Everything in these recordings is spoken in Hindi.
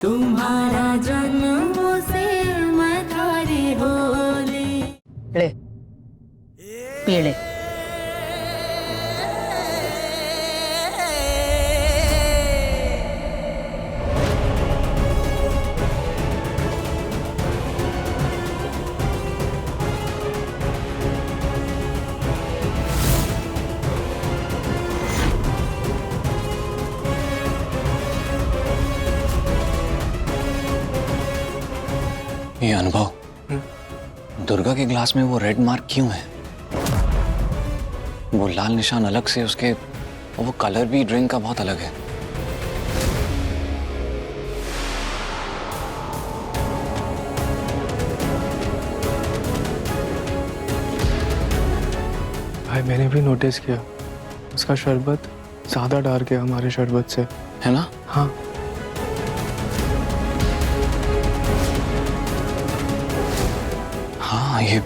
तुम्हारा जन्मों से मैं थारी होली। ले पी ले। ये अनुभव, दुर्गा के ग्लास में वो रेड मार्क क्यों है? वो लाल निशान अलग से, उसके वो कलर भी ड्रिंक का बहुत अलग है। भाई मैंने भी नोटिस किया, उसका शरबत ज्यादा डार्क है हमारे शरबत से, है ना? हाँ। हाँ, ये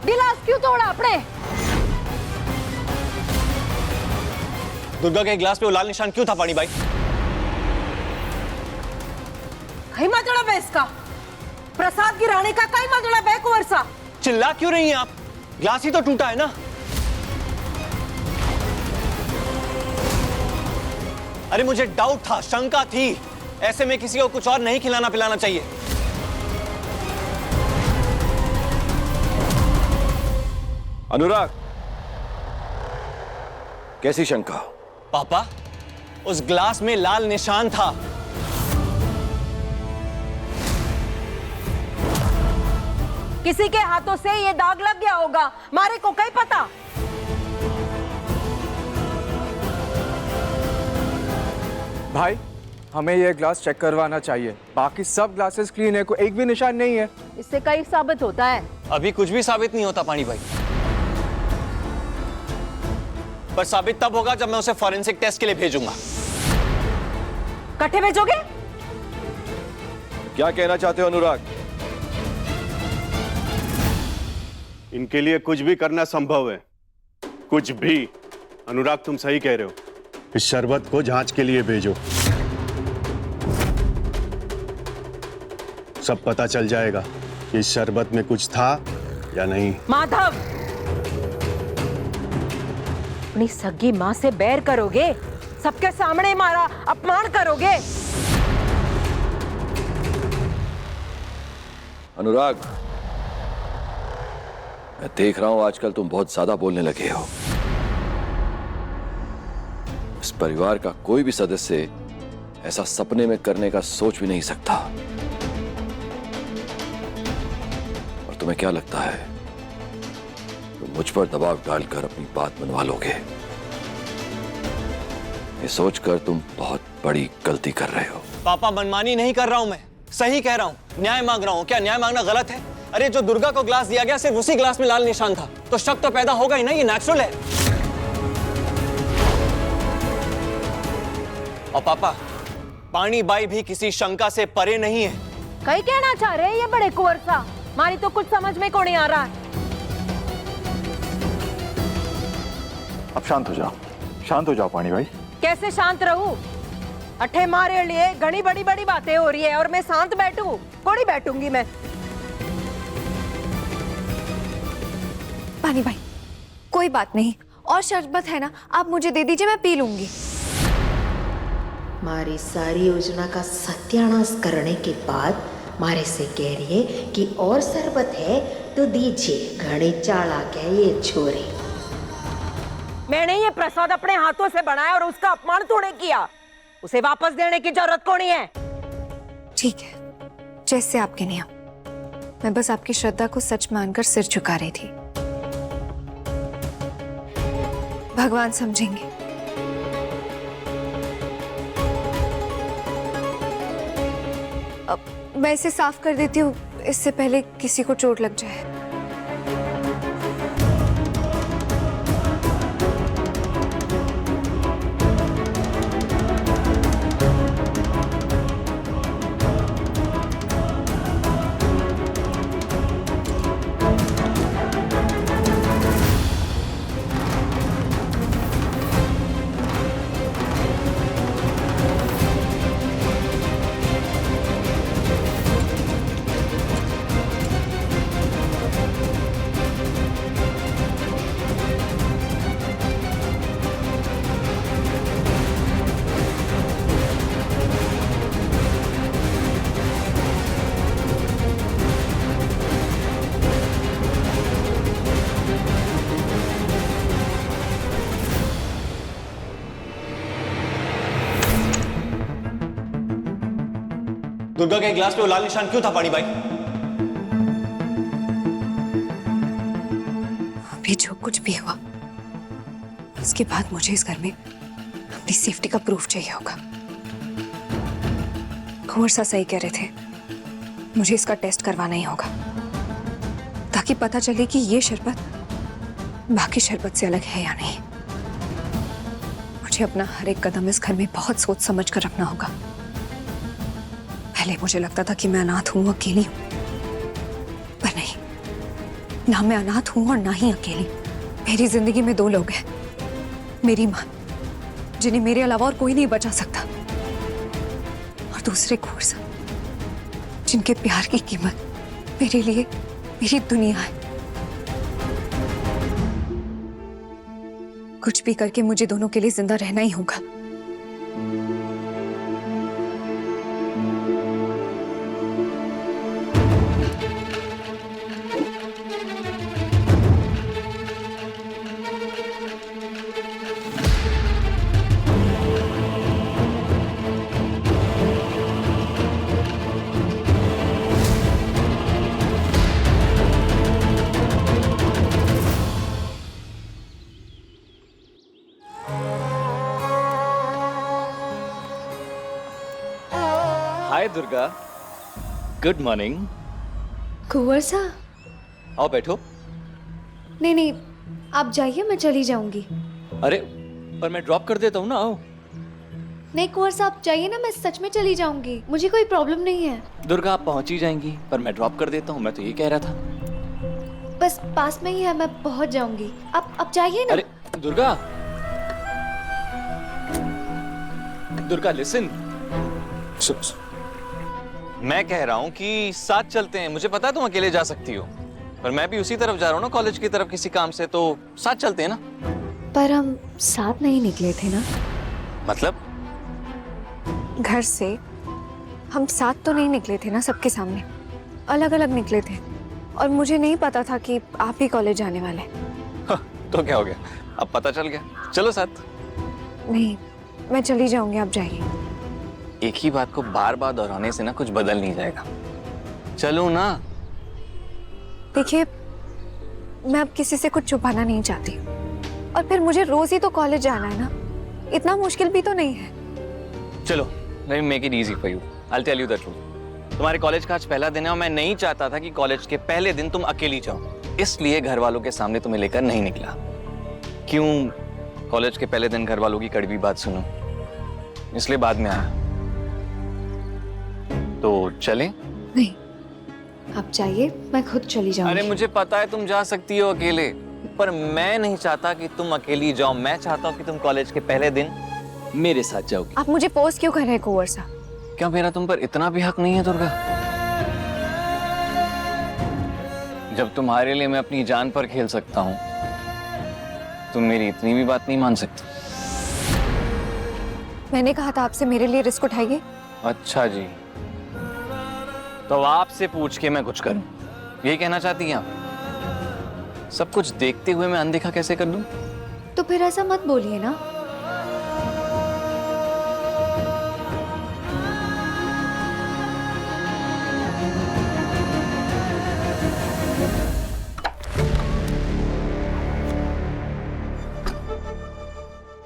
गिलास क्यों तोड़ा आपने? दुर्गा के ग्लास पे वो लाल निशान क्यों था पानी भाई? कई मतलब है इसका? प्रसाद की रानी का कई मतलब है कुंवरसा? चिल्ला क्यों रही हैं आप? ग्लास ही तो टूटा है ना। अरे मुझे डाउट था, शंका थी, ऐसे में किसी को कुछ और नहीं खिलाना पिलाना चाहिए। अनुराग, कैसी शंका? पापा, उस ग्लास में लाल निशान था। किसी के हाथों से ये दाग लग गया होगा, मारे को कहीं पता? भाई हमें ये ग्लास चेक करवाना चाहिए, बाकी सब ग्लासेस क्लीन है, कोई एक भी निशान नहीं है। इससे कई साबित होता है। अभी कुछ भी साबित नहीं होता पानी भाई, पर साबित तब होगा जब मैं उसे फॉरेंसिक टेस्ट के लिए भेजूंगा। कट्ठे भेजोगे? क्या कहना चाहते हो अनुराग? इनके लिए कुछ भी करना संभव है, कुछ भी। अनुराग तुम सही कह रहे हो, इस शरबत को जांच के लिए भेजो, सब पता चल जाएगा कि इस शरबत में कुछ था या नहीं। माधव, अपनी सगी माँ से बैर करोगे? सबके सामने हमारा अपमान करोगे? अनुराग, मैं देख रहा हूं आजकल तुम बहुत ज्यादा बोलने लगे हो। इस परिवार का कोई भी सदस्य ऐसा सपने में करने का सोच भी नहीं सकता। और तुम्हें क्या लगता है तुम मुझ पर दबाव डालकर अपनी बात मनवा लोगे? ये सोचकर तुम बहुत बड़ी गलती कर रहे हो। पापा, मनमानी नहीं कर रहा हूं मैं, सही कह रहा हूं, न्याय मांग रहा हूं। क्या न्याय मांगना गलत है? अरे जो दुर्गा को ग्लास दिया गया सिर्फ उसी ग्लास में लाल निशान था, तो शक तो पैदा होगा ही ना, ये नेचुरल है। और पापा, पानी बाई भी किसी शंका से परे नहीं है। कहीं कहना चाह रहे हैं ये बड़े कुंवरसा? हमारी तो कुछ समझ में को नहीं आ रहा है। अब शांत हो जाओ पानी भाई। कैसे शांत रहूं? अठे मारे लिए घनी बड़ी बड़ी बातें हो रही है और मैं शांत बैठूं? थोड़ी बैठूंगी मैं। पानी भाई, कोई बात नहीं, और शरबत है ना, आप मुझे दे दीजिए, मैं पी लूंगी। हमारी सारी योजना का सत्यानाश करने के बाद मारे से कह रही है कि और शरबत है तो दीजिए। घड़े चाला क्या ये छोरे? मैंने ये प्रसाद अपने हाथों से बनाया और उसका अपमान तूने किया। उसे वापस देने की जरूरत कौन है? ठीक है, जैसे आपके नियम। मैं बस आपकी श्रद्धा को सच मानकर सिर झुका रही थी। भगवान समझेंगे। अब मैं इसे साफ कर देती हूँ, इससे पहले किसी को चोट लग जाए। दुर्गा के गिलास पे वो लाल निशान क्यों था पानी भाई? अभी जो कुछ भी हुआ, उसके बाद मुझे इस घर में अपनी सेफ्टी का प्रूफ चाहिए होगा। कुंवर सा सही कह रहे थे, मुझे इसका टेस्ट करवाना ही होगा, ताकि पता चले कि ये शरबत बाकी शरबत से अलग है या नहीं। मुझे अपना हर एक कदम इस घर में बहुत सोच समझ कर रखना होगा। पहले मुझे लगता था कि मैं अनाथ हूं, अकेली हूं, पर नहीं, ना मैं अनाथ हूं और ना ही अकेली। मेरी जिंदगी में दो लोग हैं, मेरी मां, जिन्हें मेरे अलावा और कोई नहीं बचा सकता, और दूसरे कुंवर सा, जिनके प्यार की कीमत मेरे लिए मेरी दुनिया है। कुछ भी करके मुझे दोनों के लिए जिंदा रहना ही होगा। हाय दुर्गा, गुड मॉर्निंग। कुंवर सा, आओ बैठो। नहीं नहीं, आप जाइए, मैं चली जाऊंगी। अरे पर मैं ड्रॉप कर देता हूँ ना, आओ। नहीं कुंवर सा, आप जाइए ना, मैं सच में चली जाऊंगी, मुझे कोई प्रॉब्लम नहीं है। दुर्गा आप पहुंच ही जाएंगी, पर मैं ड्रॉप कर देता हूँ, मैं तो ये कह रहा था। बस पास में ही है, मैं पहुंच जाऊंगी। आप जाइए ना। अरे दुर्गा, दुर्गा लिसन। मैं कह रहा हूँ कि साथ चलते हैं। मुझे पता है तुम अकेले जा सकती हो, पर मैं भी उसी तरफ जा रहा हूँ ना, कॉलेज की तरफ किसी काम से, तो साथ चलते हैं ना। पर हम साथ नहीं निकले थे ना। मतलब? घर से हम साथ तो नहीं निकले थे ना, सबके सामने अलग अलग निकले थे, और मुझे नहीं पता था कि आप ही कॉलेज जाने वाले। तो क्या हो गया, अब पता चल गया, चलो साथ। नहीं, मैं चली जाऊंगी, आप जाइए। एक ही बात को बार बार दोहराने से ना कुछ बदल नहीं जाएगा, चलो ना। देखिए, मैं अब किसी से कुछ छुपाना नहीं चाहती, और फिर मुझे रोज ही तो कॉलेज जाना है ना, इतना मुश्किल भी तो नहीं है। चलो, let me make it easy for you, I will tell you the truth. तुम्हारे कॉलेज का आज पहला दिन है और मैं नहीं चाहता था कि कॉलेज के पहले दिन तुम अकेली जाओ, इसलिए घर वालों के सामने तुम्हें लेकर नहीं निकला। क्यों? कॉलेज के पहले दिन घर वालों की कड़वी बात सुनो, इसलिए बाद में आया। तो चलें? नहीं, आप जाइए, मैं खुद चली जाऊंगी। अरे मुझे पता है तुम जा सकती हो अकेले, पर मैं नहीं चाहता कि तुम अकेली जाओ। मैं चाहता हूँ कि तुम कॉलेज के पहले दिन मेरे साथ जाओगी। आप मुझे पोस्ट क्यों कर रहे हैं कुंवर सा? क्या मेरा तुम पर इतना भी हक नहीं है दुर्गा? जब तुम्हारे लिए मैं अपनी जान पर खेल सकता हूँ, तुम मेरी इतनी भी बात नहीं मान सकती। मैंने कहा था आपसे मेरे लिए रिस्क उठाइए। अच्छा जी, तो आपसे पूछ के मैं कुछ करूं, यही कहना चाहती हैं आप? सब कुछ देखते हुए मैं अनदेखा कैसे कर दूं? तो फिर ऐसा मत बोलिए ना।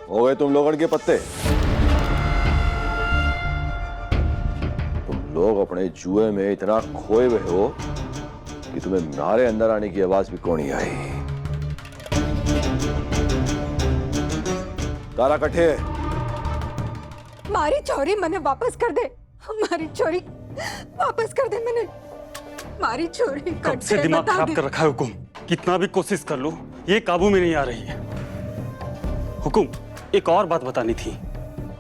हो गए तुम लोगों के पत्ते। तुम लोग अपने जुए में इतना खोए हुए हो कि तुम्हें हमारे अंदर आने की आवाज भी कौन ही आई। तारा कट्ठे मारी चोरी मैंने वापस कर दे, हमारी चोरी वापस कर दे। मैंने मारी चोरी कब से दिमाग खराब कर रखा है हुकुम। कितना भी कोशिश कर लो ये काबू में नहीं आ रही है। हुकुम एक और बात बतानी थी।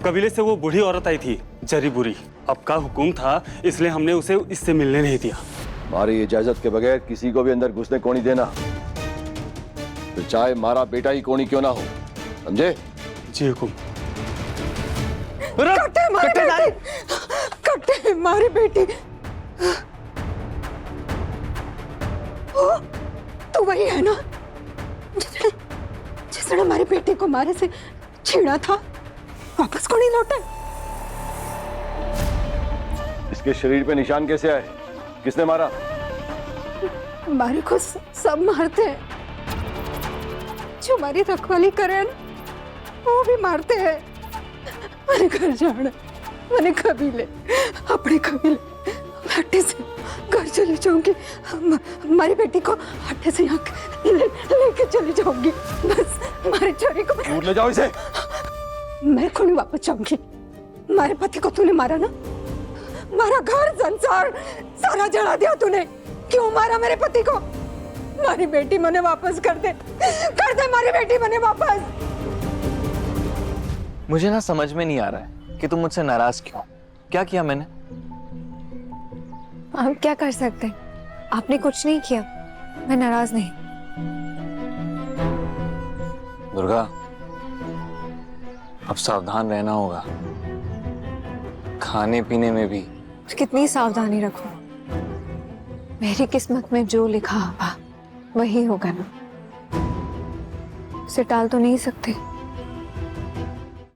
कबीले से वो बूढ़ी औरत आई थी जरी बुरी, आपका हुकुम था इसलिए हमने उसे इससे मिलने नहीं दिया। हमारी इजाजत के बगैर किसी को भी अंदर घुसने को नहीं देना, तो चाहे मारा बेटा ही कोनी क्यों ना हो, समझे? जी हुकुम। कट्टे मारी बेटी। ओ, तू वही है ना जिसने हमारी बेटी को मारे से छेड़ा था, वापस को नहीं लौटे? इसके शरीर पे निशान कैसे आए? किसने मारा? हमारे को सब मारते हैं, जो हमारी रखवाली करे ना वो भी मारते हैं। मैंने घर जाना, मैंने कबीले, अपने कबीले हट्टे से घर चली जाऊंगी। हमारी बेटी को हट्टे से यहाँ लेके चली जाऊंगी। बस हमारी चोरी को दूर ले जाओ इसे। मैं को नहीं वापस जाऊंगी। हमारे पति को तूने मारा ना, हमारा घर संसार सारा जला दिया तूने। क्यों मारा मेरे पति को? हमारी बेटी मैंने वापस कर दे हमारी बेटी मैंने वापस। मुझे ना समझ में नहीं आ रहा है कि तुम मुझसे नाराज क्यों? क्या किया मैंने? हम क्या कर सकते हैं? आपने कुछ नहीं किया, मैं नाराज नहीं। दुर्गा अब सावधान रहना होगा, खाने पीने में भी। कितनी सावधानी रखूं? मेरी किस्मत में जो लिखा हुआ वही होगा ना, उसे टाल तो नहीं सकते।